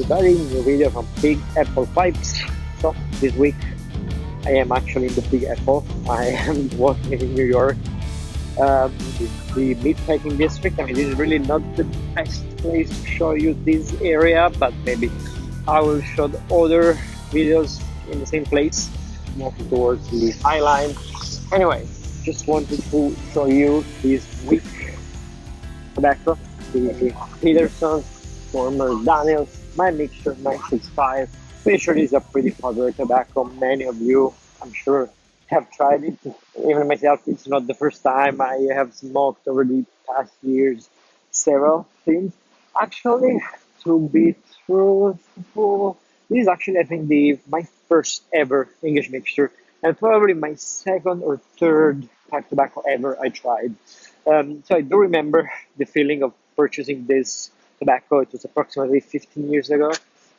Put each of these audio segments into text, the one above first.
everybody, new video from Big Apple Pipes. So this week I am actually in the Big Apple. I am working in New York, the meatpacking district. I mean, this is really not the best place to show you this area, but maybe I will show the other videos in the same place, walking towards the High Line. Anyway, just wanted to show you this week tobacco, the Peterson, former Dunhill, my mixture 965. Mixture is a pretty popular tobacco. Many of you, I'm sure, have tried it. Even myself, it's not the first time. I have smoked over the past years several things. Actually, to be truthful, this is actually, I think, my first ever English mixture, and probably my second or third pipe tobacco ever I tried. So I do remember the feeling of purchasing this tobacco. It was approximately 15 years ago.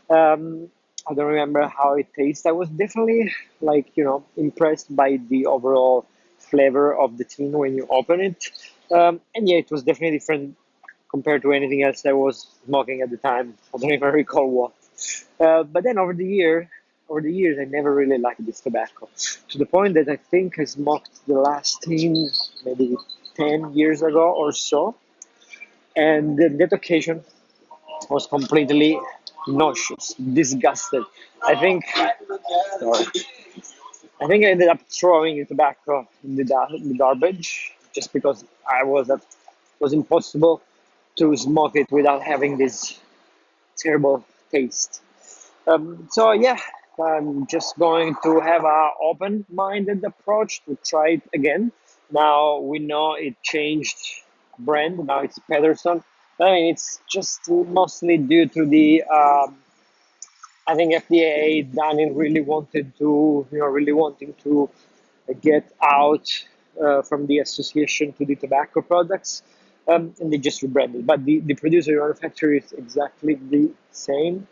I don't remember how it tastes. I was definitely impressed by the overall flavor of the tin when you open it. And yeah, it was definitely different compared to anything else I was smoking at the time. I don't even recall what. But then over the years, I never really liked this tobacco, to the point that I think I smoked the last tin maybe 10 years ago or so, and that occasion was completely nauseous, disgusted. I think, sorry, I think I ended up throwing the tobacco in the garbage just because it was impossible to smoke it without having this terrible taste. So yeah, I'm just going to have a open-minded approach to try it again. Now we know it changed brand. Now it's Peterson. I mean, it's just mostly due to the I think FDA Daniel really wanted to, really wanting to get out from the association to the tobacco products, and they just rebranded. But the producer manufacturer is exactly the same,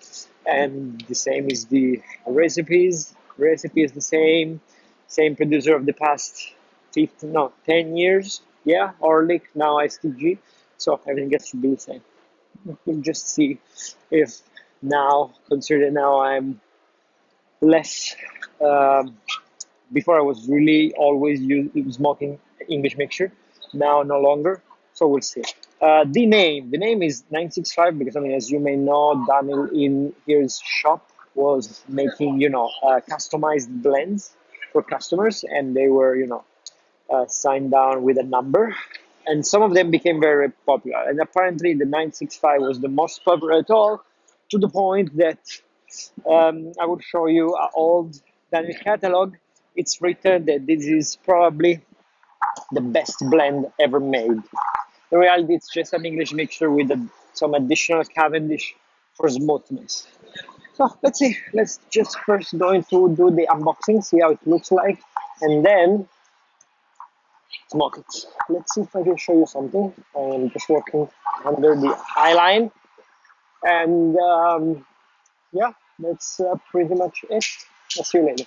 and the same is the recipes. Recipe is the same producer of the past 15, no, 10 years. Yeah, Orlik, now STG. So everything gets to be the same. We'll just see if now, consider now I'm less. Before I was really always smoking English mixture. Now no longer. So we'll see. The name is 965 because, I mean, as you may know, Daniel in his shop was making customized blends for customers, and they were signed down with a number, and some of them became very popular. And apparently, the 965 was the most popular at all, to the point that I will show you an old Daniel catalog. It's written that this is probably the best blend ever made. In reality, it's just an English mixture with some additional Cavendish for smoothness. So let's see. Let's just first going to do the unboxing, see how it looks like, and then smoke it. Let's see if I can show you something. I'm just working under the High Line, and yeah, that's pretty much it. I'll see you later.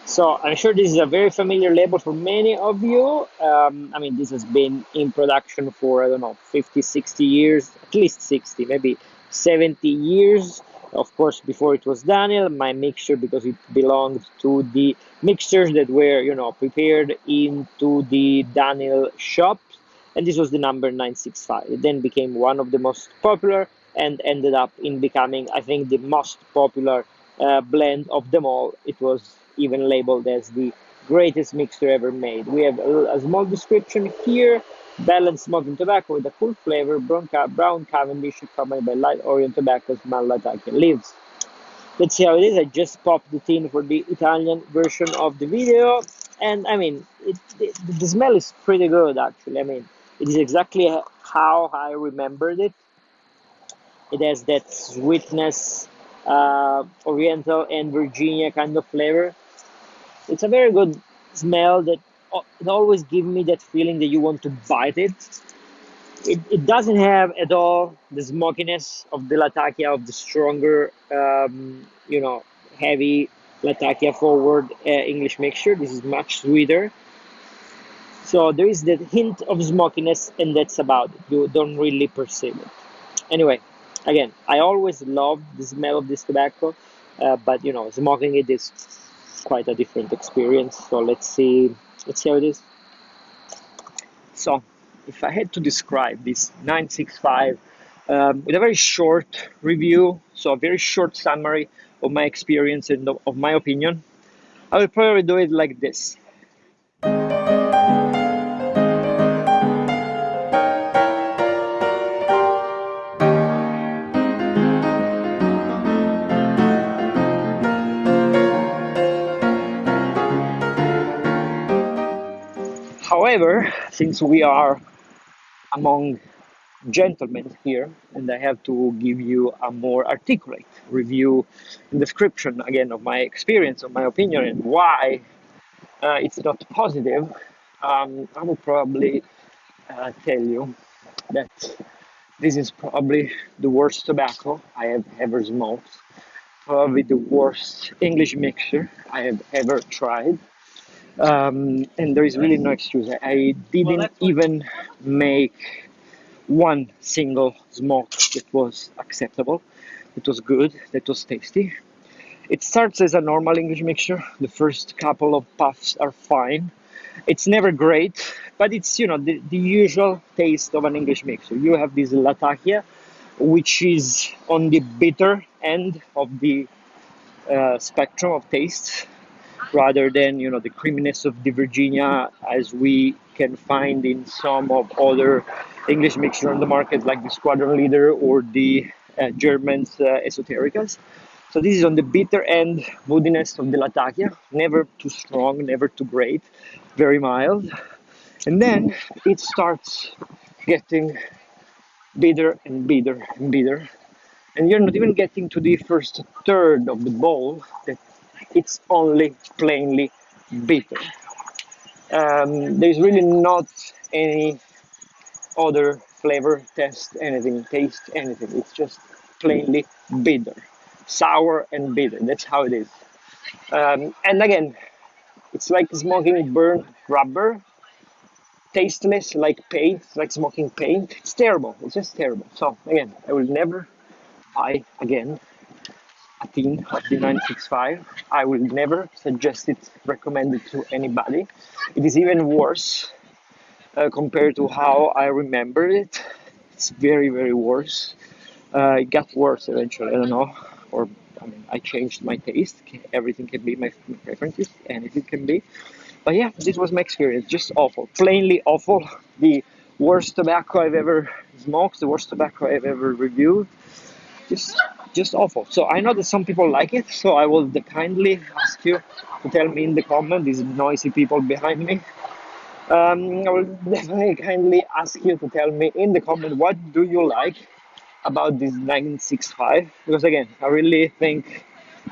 So I'm sure this is a very familiar label for many of you. I mean, this has been in production for, I don't know, 50, 60 years, at least 60, maybe 70 years. Of course, before it was Daniel, my mixture, because it belonged to the mixtures that were, prepared into the Daniel shop. And this was the number 965. It then became one of the most popular and ended up in becoming, I think, the most popular blend of them all. It was even labeled as the greatest mixture ever made. We have a small description here: balanced smoking tobacco with a cool flavor, brown Cavendish accompanied by light Orient tobacco, smell Latakia leaves. Let's see how it is. I just popped the tin for the Italian version of the video, and I mean, the smell is pretty good actually. I mean, it is exactly how I remembered it. It has that sweetness, Oriental and Virginia kind of flavor. It's a very good smell that it always gives me that feeling that you want to bite it. It doesn't have at all the smokiness of the Latakia, of the stronger, heavy Latakia forward English mixture. This is much sweeter. So there is that hint of smokiness, and that's about it. You don't really perceive it. Anyway, Again, I always love the smell of this tobacco, but smoking it is quite a different experience. So let's see how it is. So, if I had to describe this 965 with a very short review, so a very short summary of my experience and of my opinion, I would probably do it like this. However, since we are among gentlemen here, and I have to give you a more articulate review and description again of my experience, of my opinion, and why it's not positive, I will probably tell you that this is probably the worst tobacco I have ever smoked, probably the worst English mixture I have ever tried. And there is really no excuse. I didn't even make one single smoke that was acceptable, that was good, that was tasty. It starts as a normal English mixture. The first couple of puffs are fine. It's never great, but it's the usual taste of an English mixer. You have this Latakia, which is on the bitter end of the spectrum of taste, rather than the creaminess of the Virginia as we can find in some of other English mixture on the market, like the Squadron Leader or the German's Esotericas. So this is on the bitter end woodiness of the Latakia, never too strong, never too great, very mild. And then it starts getting bitter and bitter and bitter. And you're not even getting to the first third of the bowl, that it's only plainly bitter. There's really not any other flavor, taste anything. It's just plainly bitter, sour and bitter. That's how it is. And again, it's like smoking burnt rubber, tasteless like paint, like smoking paint. It's terrible. It's just terrible. So again, I will never buy again a tin of the 965. I will never suggest it, recommend it to anybody. It is even worse compared to how I remembered it. It's very, very worse. It got worse eventually. I don't know, or I mean, I changed my taste. Everything can be my preferences, anything can be. But yeah, this was my experience. Just awful, plainly awful. The worst tobacco I've ever smoked, the worst tobacco I've ever reviewed. Just, just awful. So I know that some people like it. So I will kindly ask you to tell me in the comment. These noisy people behind me. I will definitely kindly ask you to tell me in the comment what do you like about this 965, because again I really think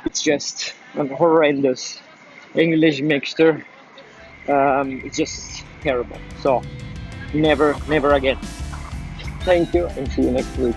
it's just an horrendous English mixture. It's just terrible. So never again. Thank you and see you next week.